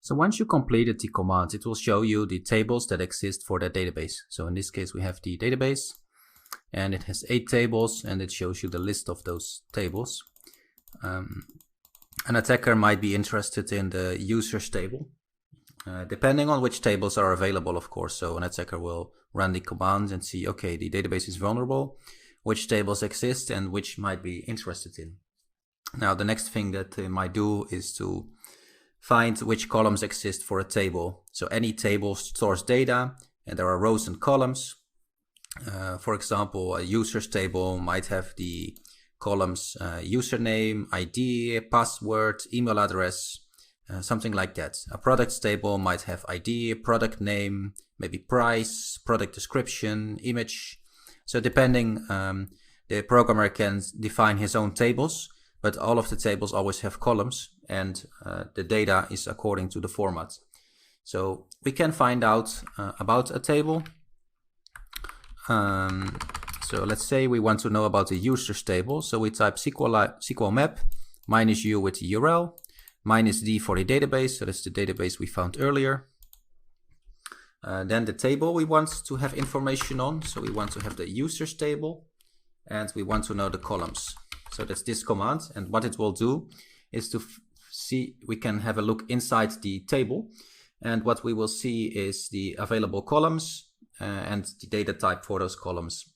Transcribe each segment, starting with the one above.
So once you completed the command, it will show you the tables that exist for that database. So in this case, we have the database and it has 8 tables and it shows you the list of those tables. An attacker might be interested in the users table, depending on which tables are available, of course. So an attacker will run the command and see, okay, the database is vulnerable, which tables exist and which might be interested in. Now, the next thing that they might do is to find which columns exist for a table. So any table stores data and there are rows and columns. For example, a users table might have the columns username, ID, password, email address, something like that. A products table might have ID, product name, maybe price, product description, image. So depending, the programmer can define his own tables, but all of the tables always have columns and the data is according to the format. So we can find out about a table. So let's say we want to know about the users table. So we type SQL map -u with the URL, -d for the database. So that's the database we found earlier. Then the table we want to have information on. So we want to have the users table and we want to know the columns. So that's this command. And what it will do is to see, we can have a look inside the table. And what we will see is the available columns and the data type for those columns.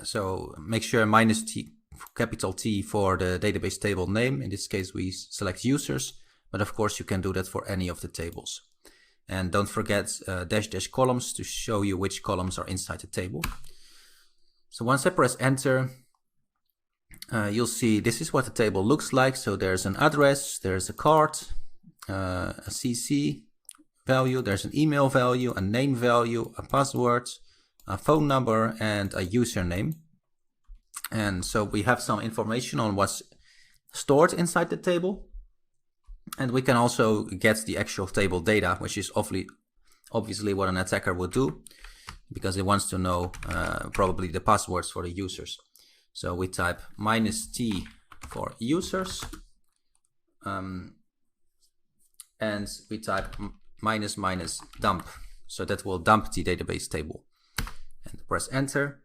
So make sure -t, capital T for the database table name. In this case, we select users, but of course you can do that for any of the tables. And don't forget -- columns to show you which columns are inside the table. So once I press enter, you'll see this is what the table looks like. So there's an address, there's a card, a CC value, there's an email value, a name value, a password, a phone number, and a username. And so we have some information on what's stored inside the table. And we can also get the actual table data, which is obviously what an attacker would do, because it wants to know probably the passwords for the users. So we type -t for users, and we type --dump. So that will dump the database table. And press enter,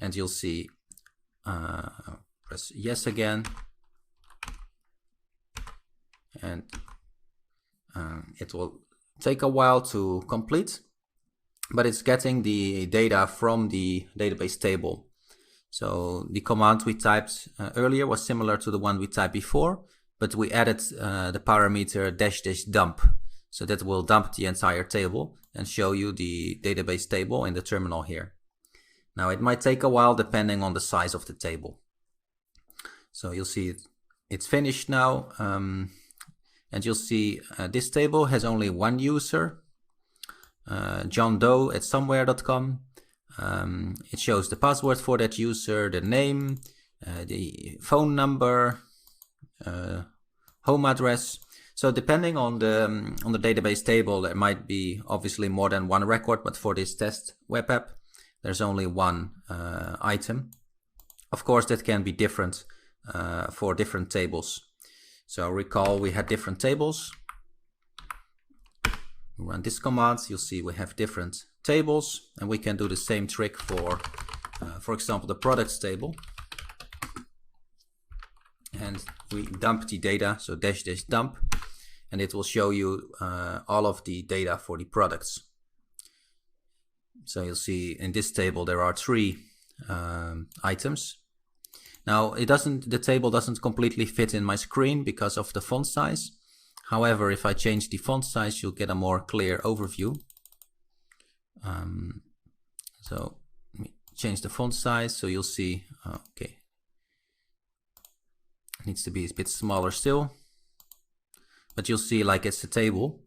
and you'll see, press yes again, and it will take a while to complete, but it's getting the data from the database table. So the command we typed earlier was similar to the one we typed before, but we added the parameter --dump. So that will dump the entire table and show you the database table in the terminal here. Now it might take a while depending on the size of the table. So you'll see it's finished now, and you'll see this table has only one user, John Doe at somewhere.com. It shows the password for that user, the name, the phone number, home address. So depending on the database table, there might be obviously more than one record, but for this test web app, there's only one item. Of course, that can be different for different tables. So recall we had different tables. We run this command, you'll see we have different tables, and we can do the same trick for example, the products table. And we dump the data, so --dump, and it will show you all of the data for the products. So you'll see in this table there are 3 items. Now the table doesn't completely fit in my screen because of the font size. However, if I change the font size, you'll get a more clear overview. So let me change the font size, so you'll see, okay, it needs to be a bit smaller still, but you'll see like it's a table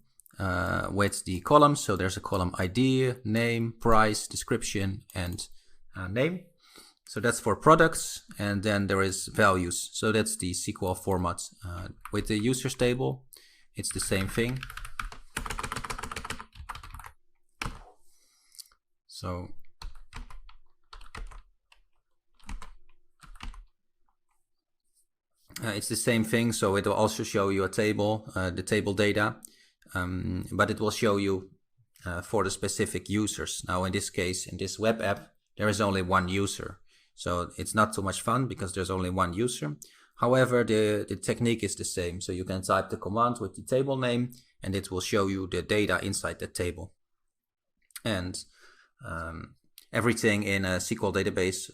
with the columns. So there's a column ID, name, price, description, and name. So that's for products, and then there is values. So that's the SQL format. With the users table, it's the same thing. So It's the same thing, so it will also show you a table, the table data, but it will show you for the specific users. Now in this case, in this web app, there is only one user. So it's not too much fun because there's only one user. However, the technique is the same. So you can type the command with the table name and it will show you the data inside the table. And everything in a SQL database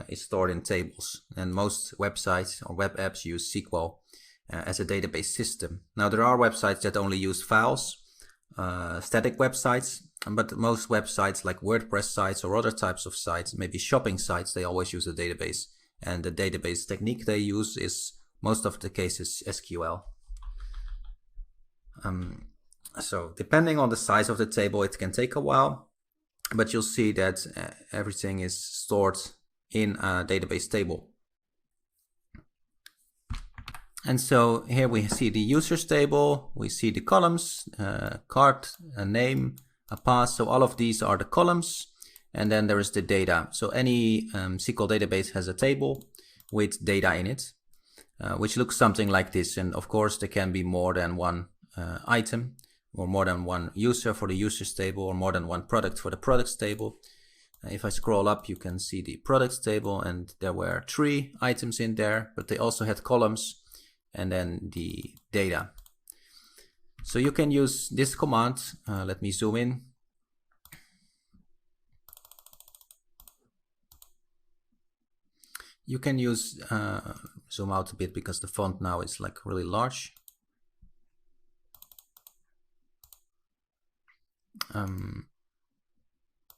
is stored in tables. And most websites or web apps use SQL as a database system. Now there are websites that only use files, static websites, but most websites like WordPress sites or other types of sites, maybe shopping sites, they always use a database. And the database technique they use is most of the cases SQL. So depending on the size of the table, it can take a while, but you'll see that everything is stored in a database table. And so here we see the users table, we see the columns, card, a name, a pass. So all of these are the columns. And then there is the data. So any SQL database has a table with data in it, which looks something like this. And of course, there can be more than one item or more than one user for the users table or more than one product for the products table. If I scroll up, you can see the products table and there were 3 items in there, but they also had columns and then the data. So you can use this command. Let me zoom in. You can use, zoom out a bit because the font now is like really large.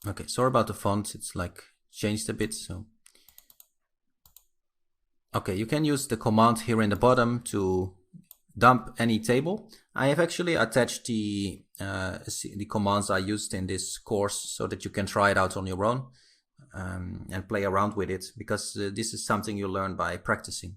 Okay, sorry about the font, it's like changed a bit. So, okay, you can use the command here in the bottom to dump any table. I have actually attached the commands I used in this course so that you can try it out on your own and play around with it, because this is something you learn by practicing.